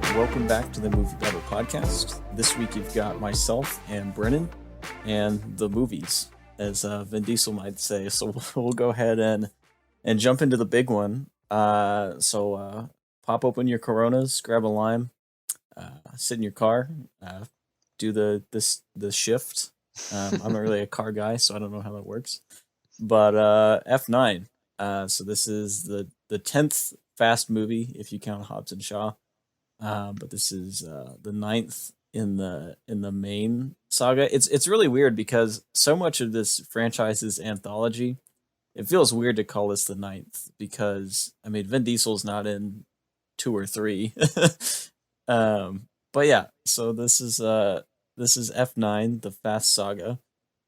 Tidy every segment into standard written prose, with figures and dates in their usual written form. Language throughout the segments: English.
Welcome back to the MovieBabble Podcast. This week you've got myself and Brennan and the movies, as Vin Diesel might say. So we'll go ahead and jump into the big one. Pop open your Coronas, grab a lime, sit in your car, do the shift. I'm not really a car guy, so I don't know how that works. But F9. So this is the 10th Fast movie if you count Hobbs and Shaw. But this is the 9th in the main saga. It's really weird because so much of this franchise's anthology. It feels weird to call this the 9th because I mean Vin Diesel's not in 2 or 3. But yeah, so this is F9, the Fast Saga.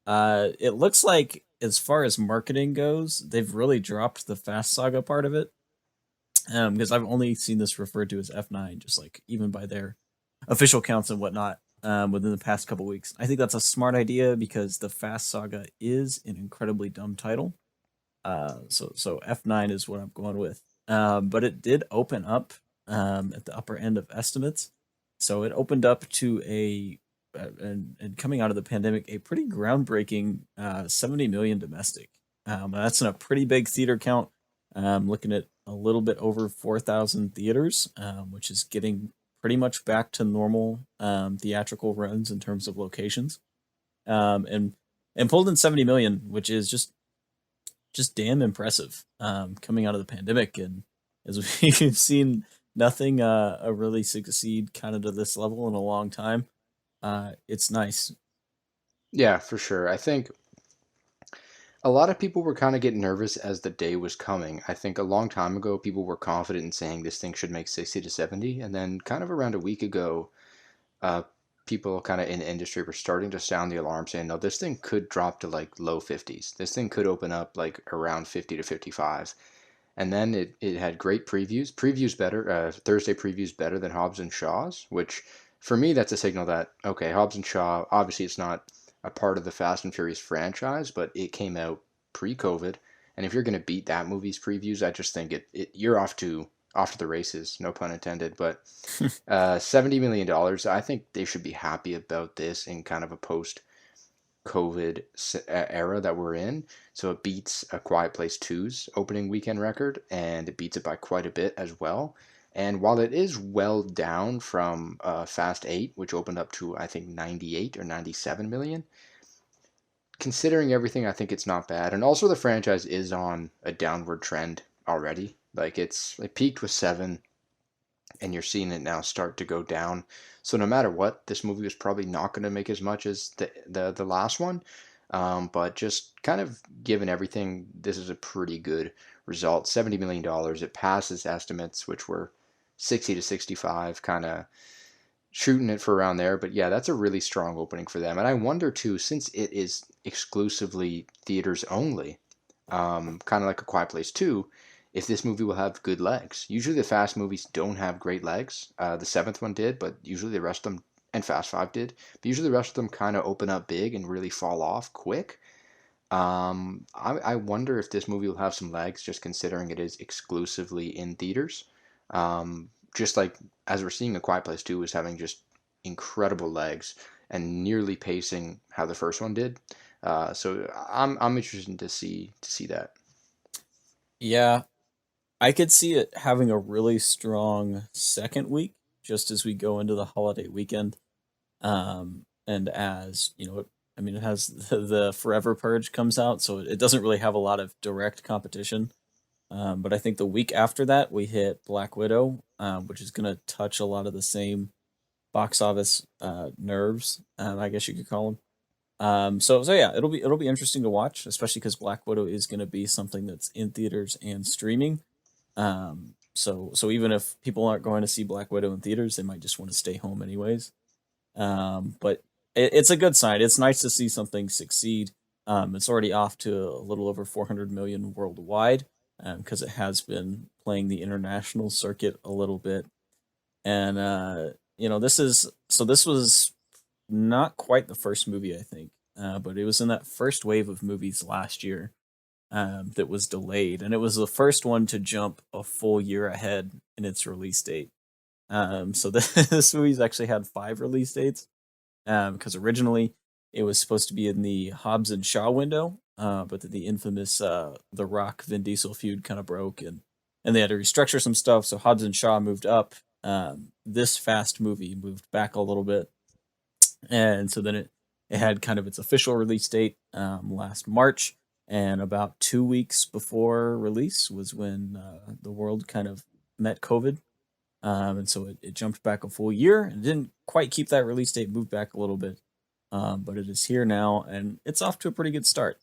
It looks like as far as marketing goes, they've really dropped the Fast Saga part of it. Because I've only seen this referred to as F9, just like even by their official counts and whatnot, within the past couple weeks. I think that's a smart idea because the Fast Saga is an incredibly dumb title. So F9 is what I'm going with. But it did open up at the upper end of estimates. So it opened up to and coming out of the pandemic, a pretty groundbreaking 70 million domestic. That's in a pretty big theater count. Looking at a little bit over 4,000 theaters, which is getting pretty much back to normal theatrical runs in terms of locations, and pulled in 70 million, which is just damn impressive coming out of the pandemic. And as we've seen, nothing really succeed kind of to this level in a long time. It's nice. Yeah, for sure. I think a lot of people were kind of getting nervous as the day was coming. I think a long time ago, people were confident in saying this thing should make 60 to 70. And then, kind of around a week ago, uh, people kind of in the industry were starting to sound the alarm saying, no, this thing could drop to like low 50s. This thing could open up like around 50 to 55. And then it had great previews. Previews better, Thursday previews better than Hobbs and Shaw's, which for me, that's a signal that, okay, Hobbs and Shaw, obviously it's not a part of the Fast and Furious franchise, but it came out pre-COVID. And if you're going to beat that movie's previews, I just think you're off to the races, no pun intended. But $70 million, I think they should be happy about this in kind of a post-COVID era that we're in. So it beats A Quiet Place 2's opening weekend record, and it beats it by quite a bit as well. And while it is well down from Fast 8, which opened up to, I think, 98 or 97 million, considering everything, I think it's not bad. And also, the franchise is on a downward trend already. Like, it peaked with 7, and you're seeing it now start to go down. So, no matter what, this movie was probably not going to make as much as the last one. But just kind of given everything, this is a pretty good result. $70 million. It passes estimates, which were 60 to 65, kind of shooting it for around there. But yeah, that's a really strong opening for them. And I wonder too, since it is exclusively theaters only, kind of like A Quiet Place 2, if this movie will have good legs. Usually the Fast movies don't have great legs. The seventh one did, but usually the rest of them, and Fast 5 did, but usually the rest of them kind of open up big and really fall off quick. I wonder if this movie will have some legs, just considering it is exclusively in theaters. Just like as we're seeing, A Quiet Place 2 is having just incredible legs and nearly pacing how the first one did. So I'm interested to see that. Yeah, I could see it having a really strong second week just as we go into the holiday weekend. And as you know, I mean, it has the Forever Purge comes out, so it doesn't really have a lot of direct competition. But I think the week after that, we hit Black Widow, which is going to touch a lot of the same box office nerves, I guess you could call them. So yeah, it'll be interesting to watch, especially because Black Widow is going to be something that's in theaters and streaming. So even if people aren't going to see Black Widow in theaters, they might just want to stay home anyways. But it's a good sign. It's nice to see something succeed. It's already off to a little over 400 million worldwide because it has been playing the international circuit a little bit. And this was not quite the first movie I think, but it was in that first wave of movies last year that was delayed, and it was the first one to jump a full year ahead in its release date. So this movie's actually had 5 release dates. Because originally it was supposed to be in the Hobbs and Shaw window, but the infamous The Rock Vin Diesel feud kind of broke, and they had to restructure some stuff. So Hobbs and Shaw moved up. This Fast movie moved back a little bit, and so then it had kind of its official release date last March, and about 2 weeks before release was when the world kind of met COVID, and so it jumped back a full year and didn't quite keep that release date, moved back a little bit, but it is here now, and it's off to a pretty good start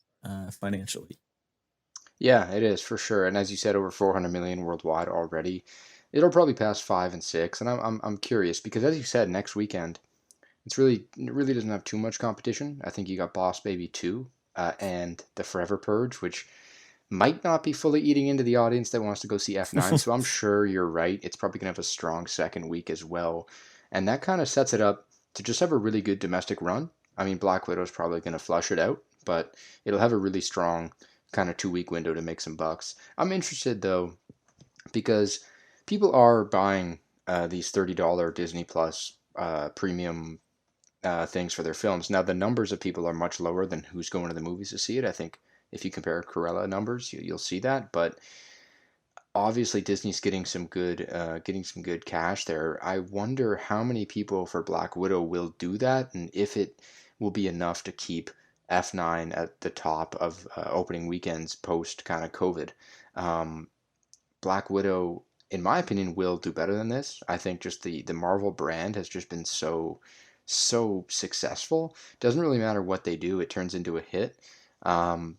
financially. Yeah, it is for sure. And as you said, over 400 million worldwide already. It'll probably pass 5 and 6. And I'm curious because, as you said, next weekend it really doesn't have too much competition. I think you got Boss Baby 2 and The Forever Purge, which might not be fully eating into the audience that wants to go see F9. So I'm sure you're right. It's probably gonna have a strong second week as well, and that kind of sets it up to just have a really good domestic run. I mean, Black Widow's probably gonna flush it out, but it'll have a really strong kind of 2 week window to make some bucks. I'm interested though because people are buying these $30 Disney Plus premium things for their films. Now, the numbers of people are much lower than who's going to the movies to see it. I think if you compare Cruella numbers, you'll see that. But obviously, Disney's getting some good cash there. I wonder how many people for Black Widow will do that, and if it will be enough to keep F9 at the top of opening weekends post kind of COVID. Um, Black Widow, in my opinion, will do better than this. I think just the Marvel brand has just been so successful. Doesn't really matter what they do; it turns into a hit. Um,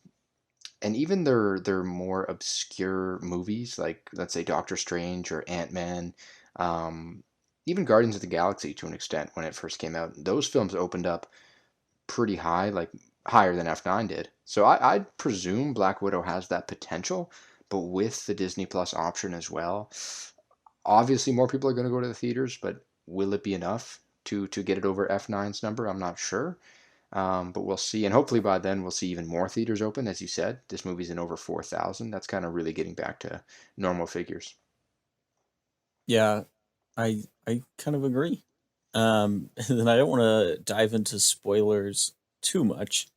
and even their more obscure movies, like let's say Doctor Strange or Ant-Man, um, even Guardians of the Galaxy to an extent when it first came out, those films opened up pretty high, like higher than F9 did. So I'd presume Black Widow has that potential, but with the Disney Plus option as well, obviously more people are going to go to the theaters, but will it be enough to get it over F9's number? I'm not sure. But we'll see. And hopefully by then we'll see even more theaters open. As you said, this movie's in over 4,000. That's kind of really getting back to normal figures. Yeah, I kind of agree. And then I don't want to dive into spoilers too much,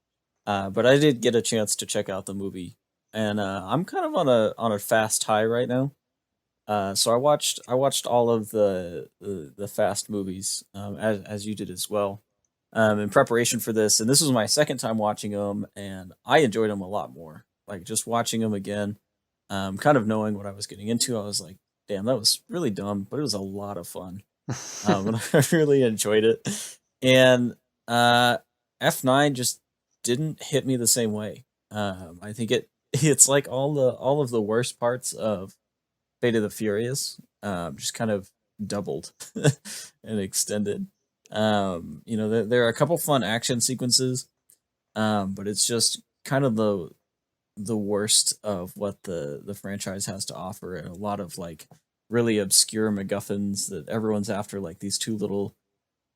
but I did get a chance to check out the movie, and I'm kind of on a fast high right now. So I watched all of the Fast movies, as you did as well, in preparation for this, and this was my second time watching them, and I enjoyed them a lot more. Like just watching them again, kind of knowing what I was getting into, I was like, "Damn, that was really dumb," but it was a lot of fun, and I really enjoyed it. And uh, F9 just didn't hit me the same way. I think it's like all of the worst parts of Fate of the Furious, just kind of doubled and extended. There are a couple fun action sequences, but it's just kind of the worst of what the franchise has to offer, and a lot of like really obscure MacGuffins that everyone's after, like these two little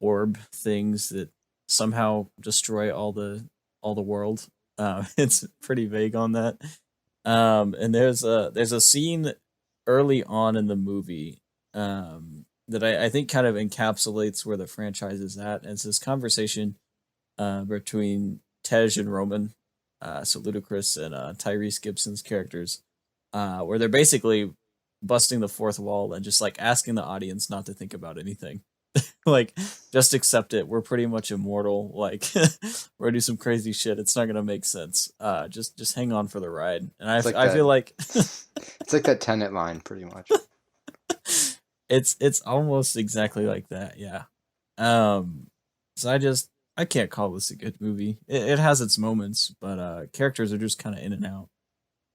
orb things that somehow destroy all the world. It's pretty vague on that. And there's a scene early on in the movie that I think kind of encapsulates where the franchise is at. And it's this conversation between Tej and Roman, so Ludacris and Tyrese Gibson's characters, where they're basically busting the fourth wall and just like asking the audience not to think about anything. Like, just accept it. We're pretty much immortal. Like, we're gonna do some crazy shit. It's not gonna make sense. Just hang on for the ride. And It's like I that. feel like It's like that Tenet line, pretty much. it's almost exactly like that. Yeah. Um. So I can't call this a good movie. It has its moments, but characters are just kind of in and out.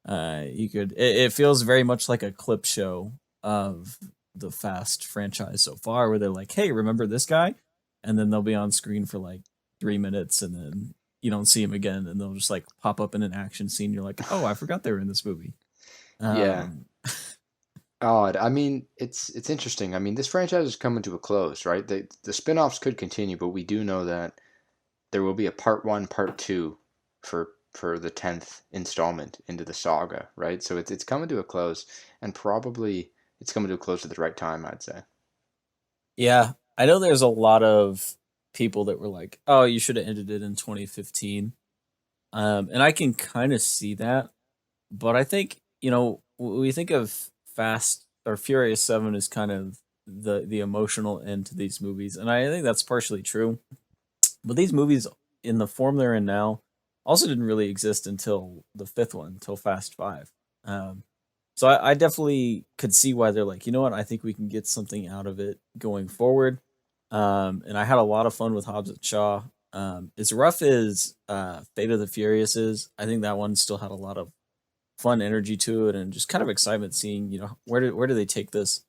It feels very much like a clip show of the Fast franchise so far, where they're like, "Hey, remember this guy?" And then they'll be on screen for like 3 minutes, and then you don't see him again, and they'll just like pop up in an action scene. You're like, "Oh, I forgot they were in this movie." Yeah. Um, Odd. I mean, it's interesting. I mean, this franchise is coming to a close, right? The spin-offs could continue, but we do know that there will be a part one, part two for the 10th installment into the saga, right? So it's coming to a close, and probably it's coming to a close at the right time, I'd say. Yeah, I know there's a lot of people that were like, "Oh, you should have ended it in 2015," and I can kind of see that. But I think we think of Fast or Furious 7 as kind of the emotional end to these movies, and I think that's partially true. But these movies, in the form they're in now, also didn't really exist until the fifth one, until Fast Five. Um, so I definitely could see why they're like, you know what, I think we can get something out of it going forward. And I had a lot of fun with Hobbs and Shaw. As rough as Fate of the Furious is, I think that one still had a lot of fun energy to it and just kind of excitement seeing, where do they take this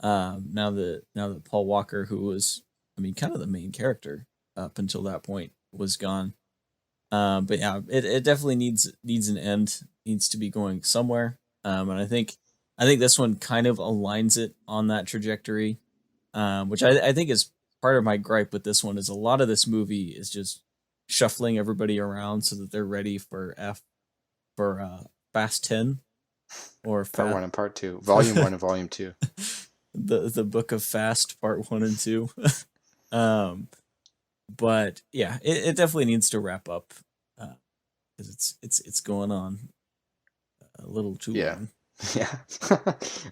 now that Paul Walker, who was, I mean, kind of the main character up until that point, was gone. But yeah, it definitely needs an end, needs to be going somewhere. And I think this one kind of aligns it on that trajectory, which I think is part of my gripe with this one is a lot of this movie is just shuffling everybody around so that they're ready for Fast 10 or Part Fast one and part two, volume one and volume two. the Book of Fast Part 1 and 2. um but yeah, it definitely needs to wrap up because it's going on a little too Yeah, long. yeah.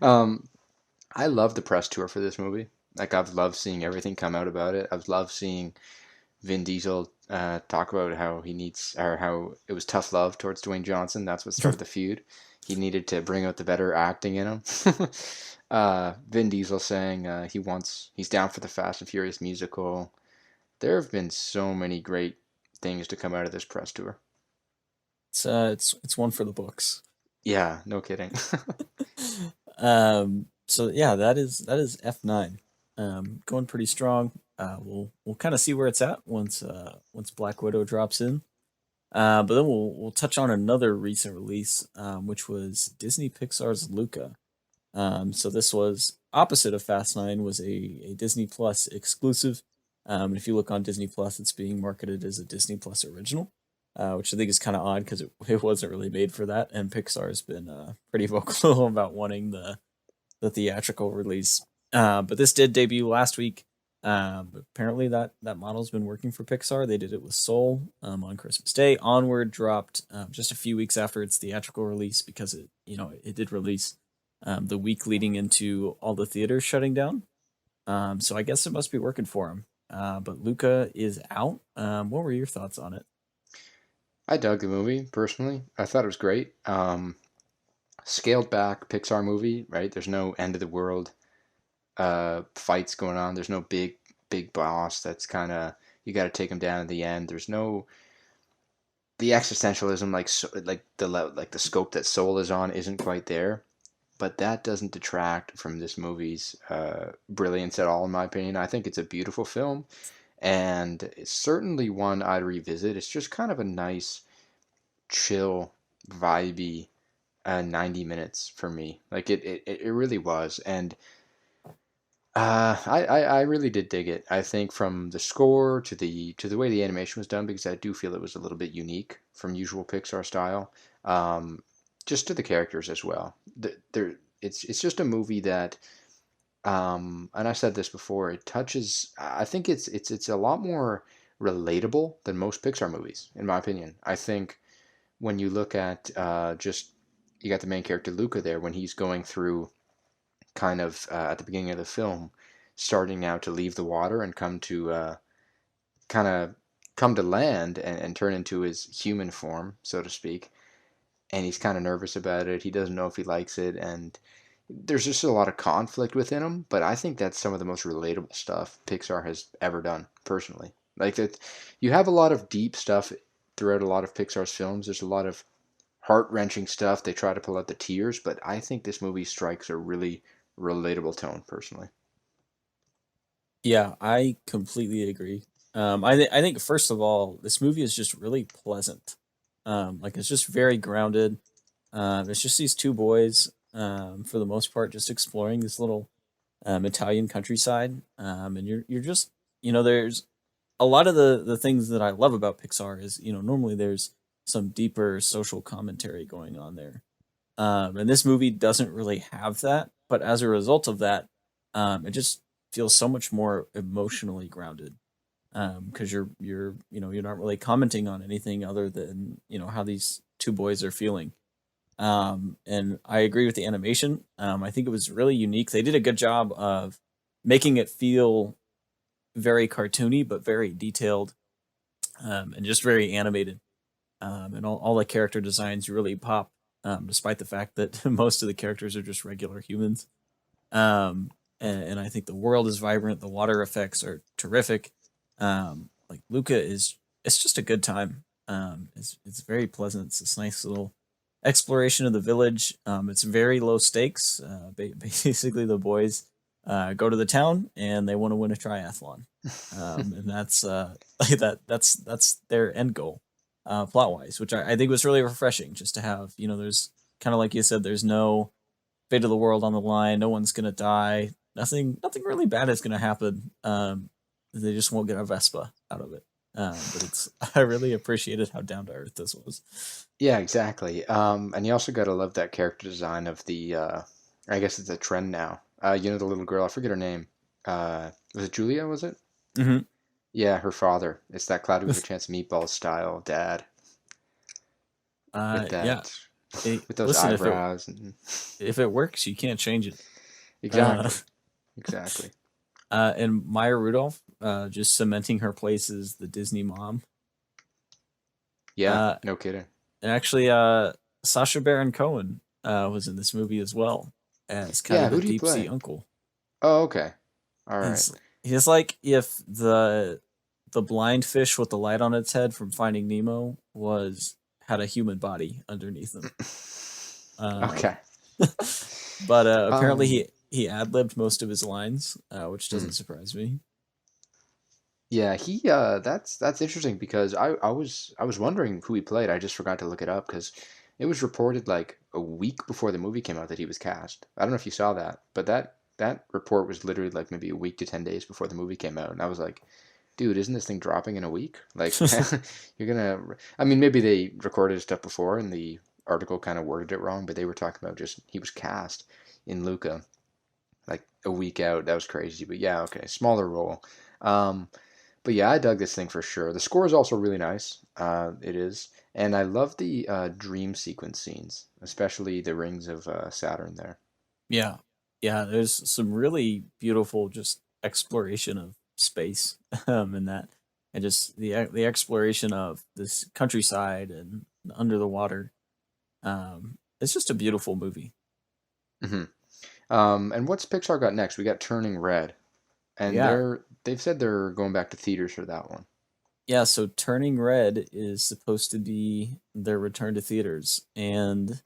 um, I love the press tour for this movie. Like I've loved seeing everything come out about it. I've loved seeing Vin Diesel talk about how he needs or how it was tough love towards Dwayne Johnson. That's what started the feud. He needed to bring out the better acting in him. Vin Diesel saying he's down for the Fast and Furious musical. There have been so many great things to come out of this press tour. It's one for the books. Yeah, no kidding. So yeah, that is F9. Going pretty strong. We'll kind of see where it's at once Black Widow drops in. But then we'll touch on another recent release, which was Disney Pixar's Luca. So this was opposite of Fast Nine, was a Disney Plus exclusive. And if you look on Disney Plus, it's being marketed as a Disney Plus original, which I think is kind of odd because it wasn't really made for that. And Pixar has been pretty vocal about wanting the theatrical release. But this did debut last week. Apparently that model's been working for Pixar. They did it with Soul on Christmas Day. Onward dropped just a few weeks after its theatrical release because it did release the week leading into all the theaters shutting down. So I guess it must be working for him. But Luca is out. What were your thoughts on it? I dug the movie personally. I thought it was great. Scaled back Pixar movie, right? There's no end of the world fights going on. There's no big boss that's kind of you got to take him down at the end. There's no the existentialism like the scope that Soul is on isn't quite there. But that doesn't detract from this movie's brilliance at all, in my opinion. I think it's a beautiful film, and it's certainly one I'd revisit. It's just kind of a nice, chill, vibey 90 minutes for me. Like it really was. And I really did dig it. I think from the score to the way the animation was done, because I do feel it was a little bit unique from usual Pixar style. Um, just to the characters as well. It's just a movie that, and I said this before. It touches. I think it's a lot more relatable than most Pixar movies, in my opinion. I think when you look at just you got the main character Luca there when he's going through kind of at the beginning of the film, starting now to leave the water and kind of come to land and turn into his human form, so to speak. And he's kind of nervous about it. He doesn't know if he likes it, and there's just a lot of conflict within him. But I think that's some of the most relatable stuff Pixar has ever done, personally. Like that, you have a lot of deep stuff throughout a lot of Pixar's films. There's a lot of heart wrenching stuff. They try to pull out the tears, but I think this movie strikes a really relatable tone, personally. Yeah, I completely agree. I think first of all, this movie is just really pleasant. Like it's just very grounded. It's just these two boys, for the most part, just exploring this little Italian countryside. And you're just there's a lot of the things that I love about Pixar is normally there's some deeper social commentary going on there. And this movie doesn't really have that, but as a result of that, it just feels so much more emotionally grounded because you're not really commenting on anything other than how these two boys are feeling. And I agree with the animation. I think it was really unique. They did a good job of making it feel very cartoony but very detailed, and just very animated. And all the character designs really pop, despite the fact that most of the characters are just regular humans. And I think the world is vibrant. The water effects are terrific. Like Luca is, it's just a good time. It's very pleasant. It's this nice little exploration of the village. It's very low stakes. Basically, the boys go to the town and they want to win a triathlon, and that's like that's their end goal, plot wise, which I think was really refreshing. Just to have, there's kind of like you said, there's no fate of the world on the line. No one's gonna die. Nothing really bad is gonna happen. They just won't get a Vespa out of it. But it's I really appreciated how down to earth this was. Yeah, exactly. And you also gotta love that character design of the I guess it's a trend now. The little girl, I forget her name. Was it Julia, was it? Hmm. Yeah, her father. It's that Cloudy with a Chance of Meatballs style dad with Yeah. that with those Listen, eyebrows and if it works, you can't change it. Uh, exactly. Exactly. and Maya Rudolph, just cementing her place as the Disney mom. Yeah, Uh, no kidding. and actually, Sacha Baron Cohen was in this movie as well as kind Yeah, of the who do you deep sea play? uncle. Oh, okay. All right. He's like if the blind fish with the light on its head from Finding Nemo was had a human body underneath him. Okay. Um, but apparently Um, he ad libbed most of his lines, which hmm. doesn't surprise me. Yeah, he that's interesting because I was wondering who he played. I just forgot to look it up because it was reported like a week before the movie came out that he was cast. I don't know if you saw that, but that report was literally like maybe a week to 10 days before the movie came out, and I was like, dude, isn't this thing dropping in a week? Like you're gonna I mean maybe they recorded stuff before and the article kind of worded it wrong, but they were talking about just he was cast in Luca like a week out. That was crazy. But yeah, okay, smaller role. Um but yeah, I dug this thing for sure. The score is also really nice. It is, and I love the dream sequence scenes, especially the rings of Saturn there. Yeah, yeah. There's some really beautiful just exploration of space, in that, and just the exploration of this countryside and under the water. It's just a beautiful movie. Hmm. And what's Pixar got next? We got Turning Red, and Yeah, they've said they're going back to theaters for that one. yeah. So Turning Red is supposed to be their return to theaters, and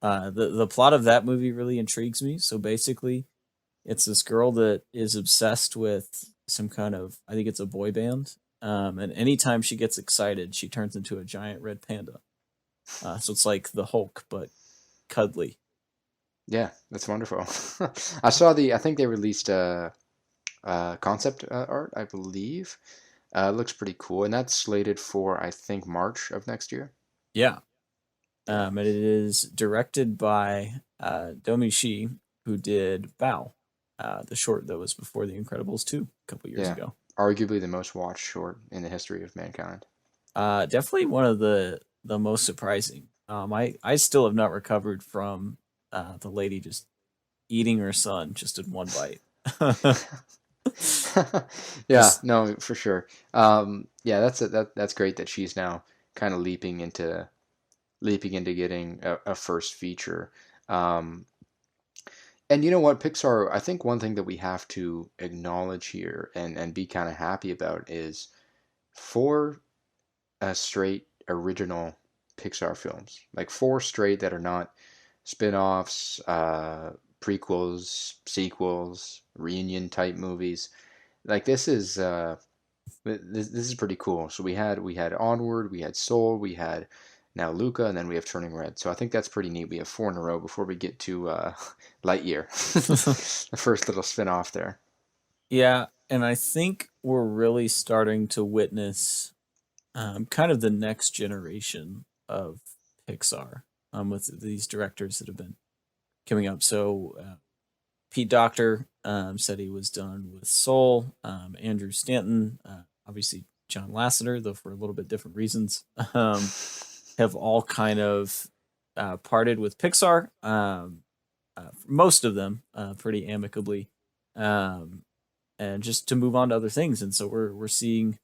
the plot of that movie really intrigues me. So basically, it's this girl that is obsessed with some kind of, I think it's a boy band. And anytime she gets excited, she turns into a giant red panda. So it's like the Hulk, but cuddly. Yeah, that's wonderful. I think they released concept art, I believe. It looks pretty cool, and that's slated for I think March of next year. Yeah. Yeah. And it is directed by Domi Shi, who did Bow, the short that was before The Incredibles 2 a couple years Yeah. ago. Arguably the most watched short in the history of mankind. Definitely one of the most surprising. I still have not recovered from the lady just eating her son just in one bite. Yeah, Just no, for sure. Yeah, that's great that she's now kind of leaping into getting a first feature. Um, and you know what, Pixar, I think one thing that we have to acknowledge here and be kind of happy about is four straight original Pixar films, like four straight that are not spin-offs, prequels, sequels, reunion type movies. Like this is pretty cool. So we had Onward, we had Soul, we had now Luca, and then we have Turning Red. So I think that's pretty neat. We have four in a row before we get to Lightyear, the first little spin-off there. yeah, and I think we're really starting to witness kind of the next generation of Pixar, with these directors that have been coming up. So Pete Docter said he was done with Soul. Andrew Stanton, obviously John Lasseter, though for a little bit different reasons, have all kind of parted with Pixar. Most of them pretty amicably, um, and just to move on to other things. And so we're seeing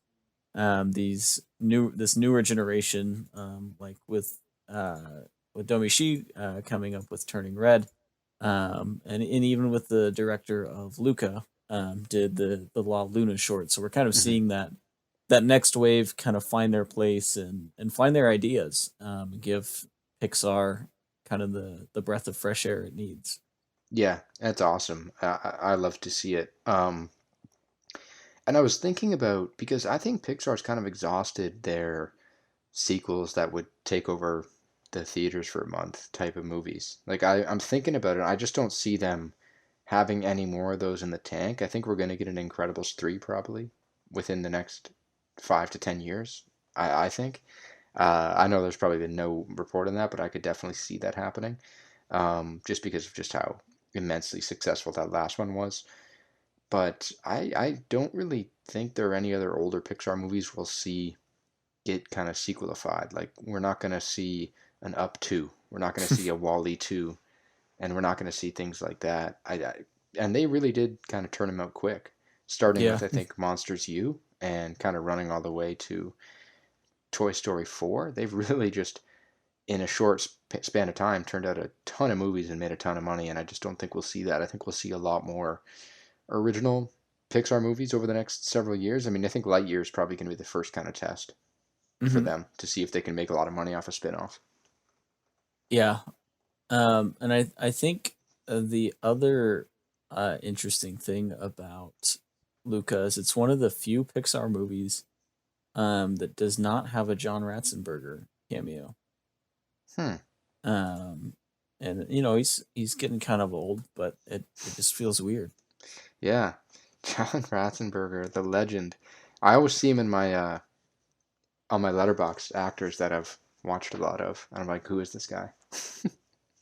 this newer generation, like with Domi Shi coming up with Turning Red, and even with the director of Luca, did the La Luna short. So we're kind of Mhm. seeing that next wave kind of find their place and find their ideas, and give Pixar kind of the breath of fresh air it needs. Yeah, that's awesome. I love to see it. And I was thinking about because I think Pixar's kind of exhausted their sequels that would take over the theaters for a month type of movies. Like I'm thinking about it. I just don't see them having any more of those in the tank. I think we're going to get an Incredibles 3 probably within the next 5 to 10 years. I think. I know there's probably been no report on that, but I could definitely see that happening, just because of just how immensely successful that last one was. But I don't really think there are any other older Pixar movies we'll see get kind of sequelified. Like we're not going to see an Up 2. We're not going to see a Wall-E 2, and we're not going to see things like that. And they really did kind of turn them out quick, starting Yeah, with I think Monsters U and kind of running all the way to Toy Story 4. They've really just in a short span of time turned out a ton of movies and made a ton of money, and I just don't think we'll see that. I think we'll see a lot more original Pixar movies over the next several years. I mean, I think Lightyear is probably going to be the first kind of test for hmm them to see if they can make a lot of money off a spin-off. yeah. And I think the other interesting thing about Luca is it's one of the few Pixar movies that does not have a John Ratzenberger cameo. Hmm. Um, and he's getting kind of old, but it just feels weird. Yeah. John Ratzenberger, the legend. I always see him in my on my letterbox actors that I've watched a lot of. And I'm like, who is this guy?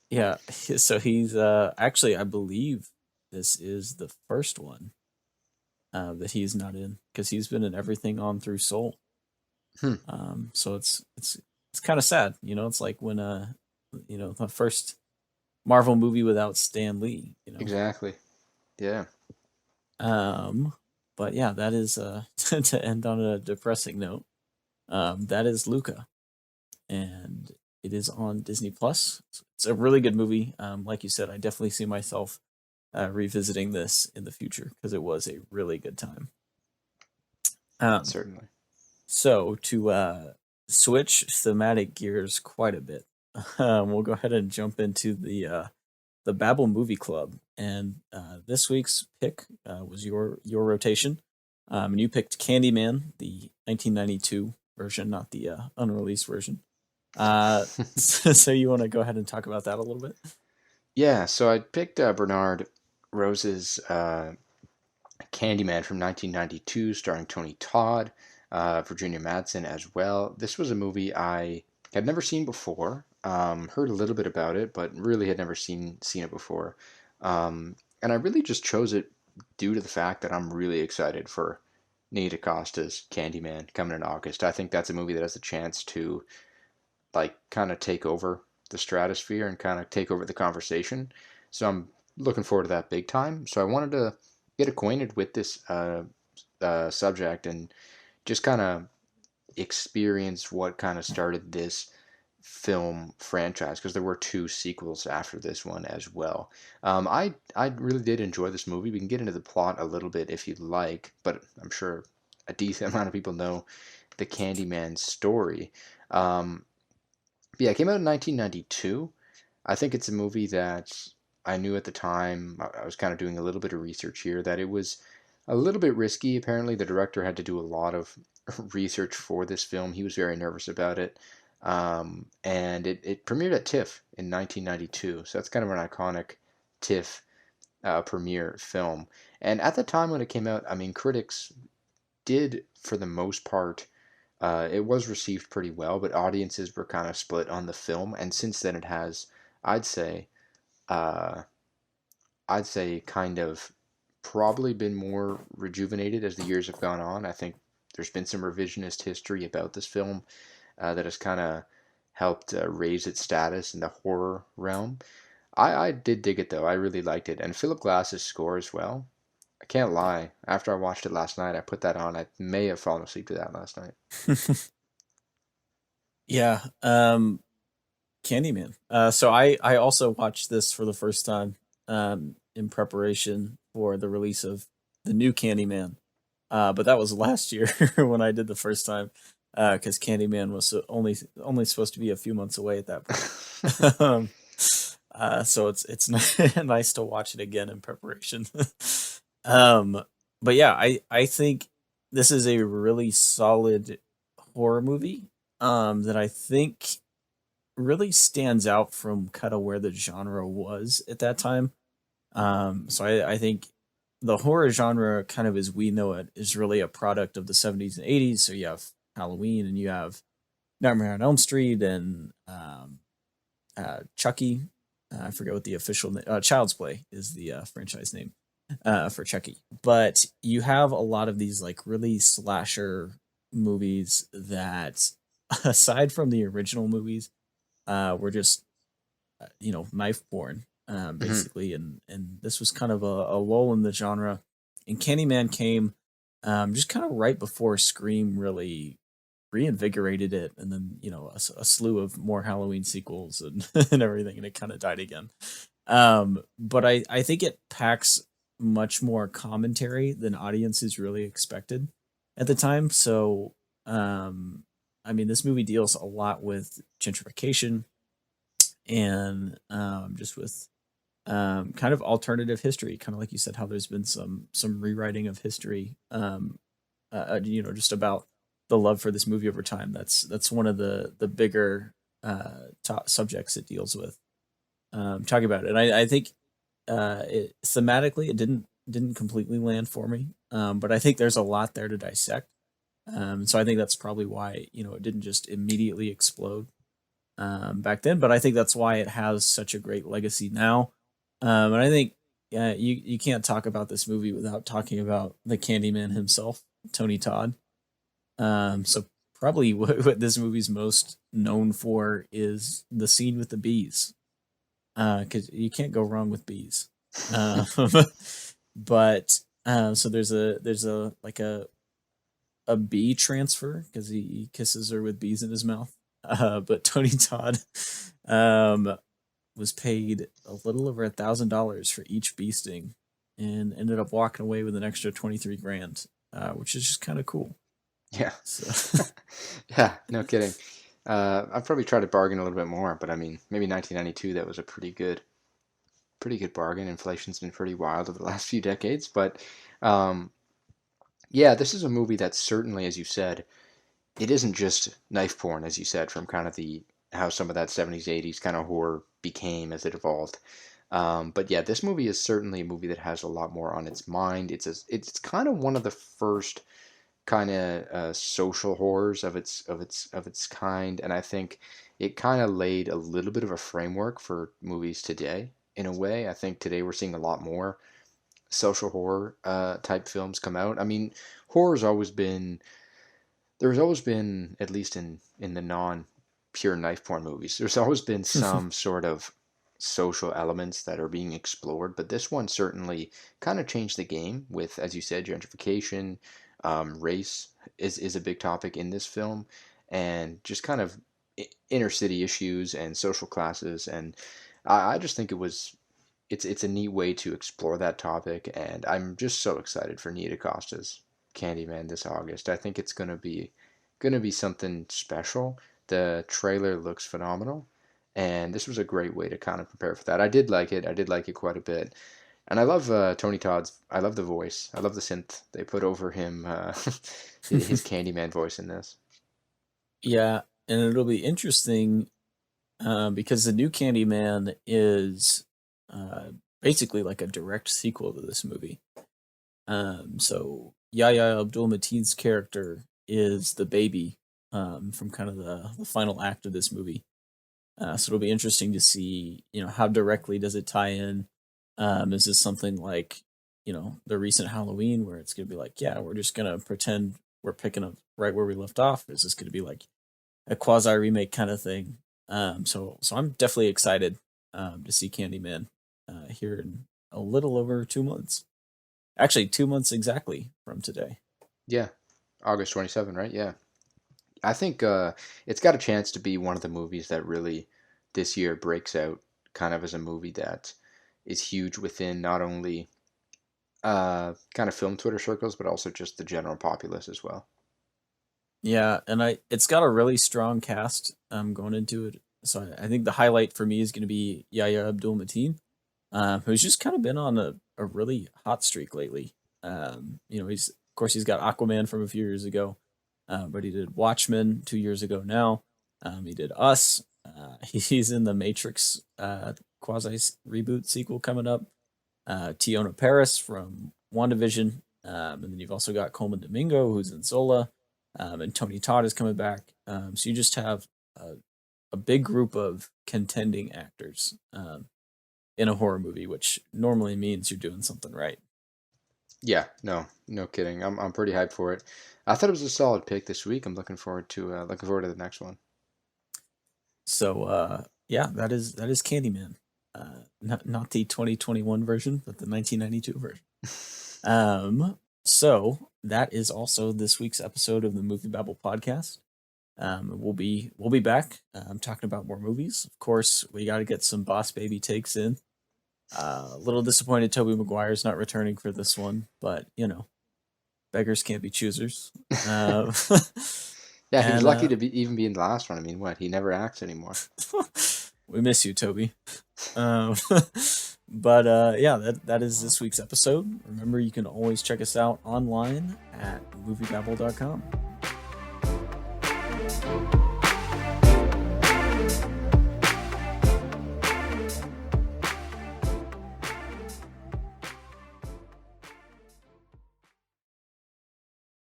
Yeah, so he's actually I believe this is the first one that he's not in because he's been in everything on through Soul. Hmm. So it's kind of sad, It's like when the first Marvel movie without Stan Lee. Exactly. Yeah. Um, but yeah, that is to end on a depressing note. That is Luca, and it is on Disney Plus. It's a really good movie. Like you said, I definitely see myself revisiting this in the future because it was a really good time. Um, Certainly. so to switch thematic gears quite a bit, we'll go ahead and jump into the Babble Movie Club, and this week's pick was your rotation, and you picked Candyman, the 1992 version, not the unreleased version. So you want to go ahead and talk about that a little bit? Yeah, so I picked Bernard Rose's Candyman from 1992, starring Tony Todd, Virginia Madsen as well. This was a movie I had never seen before. Heard a little bit about it, but really had never seen it before. And I really just chose it due to the fact that I'm really excited for Nia Dacosta's Candyman coming in August. I think that's a movie that has a chance to like kind of take over the stratosphere and kind of take over the conversation. So I'm looking forward to that big time. So I wanted to get acquainted with this subject and just kind of experience what kind of started this film franchise because there were two sequels after this one as well. I really did enjoy this movie. We can get into the plot a little bit if you'd like, but I'm sure a decent amount of people know the Candyman story. Um, yeah, it came out in 1992. I think it's a movie that I knew at the time. I was kind of doing a little bit of research here that it was a little bit risky. Apparently, the director had to do a lot of research for this film. He was very nervous about it. And it premiered at TIFF in 1992. So that's kind of an iconic TIFF premiere film. And at the time when it came out, I mean, critics did, for the most part, it was received pretty well, but audiences were kind of split on the film. And since then, it has, I'd say, uh, I'd say kind of probably been more rejuvenated as the years have gone on. I think there's been some revisionist history about this film that has kind of helped raise its status in the horror realm. I did dig it though. I really liked it. And Philip Glass's score as well. I can't lie. After I watched it last night, I put that on. I may have fallen asleep to that last night. Yeah, Candyman. So I also watched this for the first time in preparation for the release of the new Candyman. But that was last year when I did the first time, because Candyman was only supposed to be a few months away at that point. So it's nice to watch it again in preparation. um, but yeah, I think this is a really solid horror movie. That I think really stands out from kind of where the genre was at that time. So I think the horror genre, kind of as we know it, is really a product of the 70s and 80s. So you have Halloween and you have Nightmare on Elm Street and Chucky. I forget what the official Child's Play is the franchise name for Chucky. But you have a lot of these like really slasher movies that, aside from the original movies, were just knife born, Hmm. basically, and this was kind of a lull in the genre. And Candyman came just kind of right before Scream really reinvigorated it, and then a slew of more Halloween sequels and and everything, and it kind of died again. But I think it packs much more commentary than audiences really expected at the time. So I mean, this movie deals a lot with gentrification and just with kind of alternative history, kind of like you said, how there's been some rewriting of history, just about the love for this movie over time. That's one of the bigger top subjects it deals with. Talking about it, and I think thematically it didn't completely land for me, but I think there's a lot there to dissect. So I think that's probably why it didn't just immediately explode back then. But I think that's why it has such a great legacy now. And I think you can't talk about this movie without talking about the Candyman himself, Tony Todd. So probably what this movie's most known for is the scene with the bees, because you can't go wrong with bees. Um, but so there's a like a bee transfer because he kisses her with bees in his mouth. But Tony Todd um, was paid a little over $1,000 for each bee sting, and ended up walking away with an extra 23 grand, which is just kind of cool. Yeah. So Yeah, no kidding. I've probably tried to bargain a little bit more, but I mean, maybe 1992 that was a pretty good bargain. Inflation's been pretty wild over the last few decades, but um, yeah, this is a movie that certainly, as you said, it isn't just knife porn, as you said, from kind of the how some of that 70s, 80s kind of horror became as it evolved. But yeah, this movie is certainly a movie that has a lot more on its mind. It's kind of one of the first kind of social horrors of its kind, and I think it kind of laid a little bit of a framework for movies today. In a way, I think today we're seeing a lot more social horror type films come out. I mean, horror's always been there's always been, at least in the non pure knife porn movies, there's always been some sort of social elements that are being explored, but this one certainly kind of changed the game with, as you said, gentrification. Race is a big topic in this film, and just kind of inner city issues and social classes. And I just think it's a neat way to explore that topic, and I'm just so excited for Nia Dacosta's Candyman this August. I think it's gonna be something special. The trailer looks phenomenal, and this was a great way to kind of prepare for that. I did like it. I did like it quite a bit, and I love Tony Todd's. I love the voice. I love the synth they put over him. His Candyman voice in this. yeah, and it'll be interesting because the new Candyman is uh, basically like a direct sequel to this movie. So Yahya Abdul Mateen's character is the baby from kind of the final act of this movie. So it'll be interesting to see, how directly does it tie in Is this something like, the recent Halloween where it's going to be like, yeah, we're just going to pretend we're picking up right where we left off? Is this going to be like a quasi remake kind of thing? So I'm definitely excited to see Candyman here in a little over 2 months. Actually, 2 months exactly from today. Yeah, August 27, right? Yeah. I think it's got a chance to be one of the movies that really this year breaks out kind of as a movie that is huge within not only kind of film Twitter circles, but also just the general populace as well. Yeah, and it's got a really strong cast going into it. So I think the highlight for me is going to be Yahya Abdul-Mateen, who's just kind of been on a really hot streak lately. He's got Aquaman from a few years ago, but he did Watchmen 2 years ago now. He did Us. He's in the Matrix quasi reboot sequel coming up. Tiona Paris from WandaVision, and then you've also got Coleman Domingo, who's in Zola, and Tony Todd is coming back. So you just have a big group of contending actors in a horror movie, which normally means you're doing something right. Yeah, no kidding. I'm pretty hyped for it. I thought it was a solid pick this week. I'm looking forward to the next one. So yeah, that is Candyman. Not the 2021 version, but the 1992 version. So that is also this week's episode of the MovieBabble Podcast. We'll be back talking about more movies. Of course, we got to get some Boss Baby takes in. A little disappointed Tobey Maguire's not returning for this one, but beggars can't be choosers. Yeah, he's lucky to even be in the last one. I mean, what? He never acts anymore. We miss you, Toby. But yeah, that is this week's episode. Remember, you can always check us out online at moviebabble.com.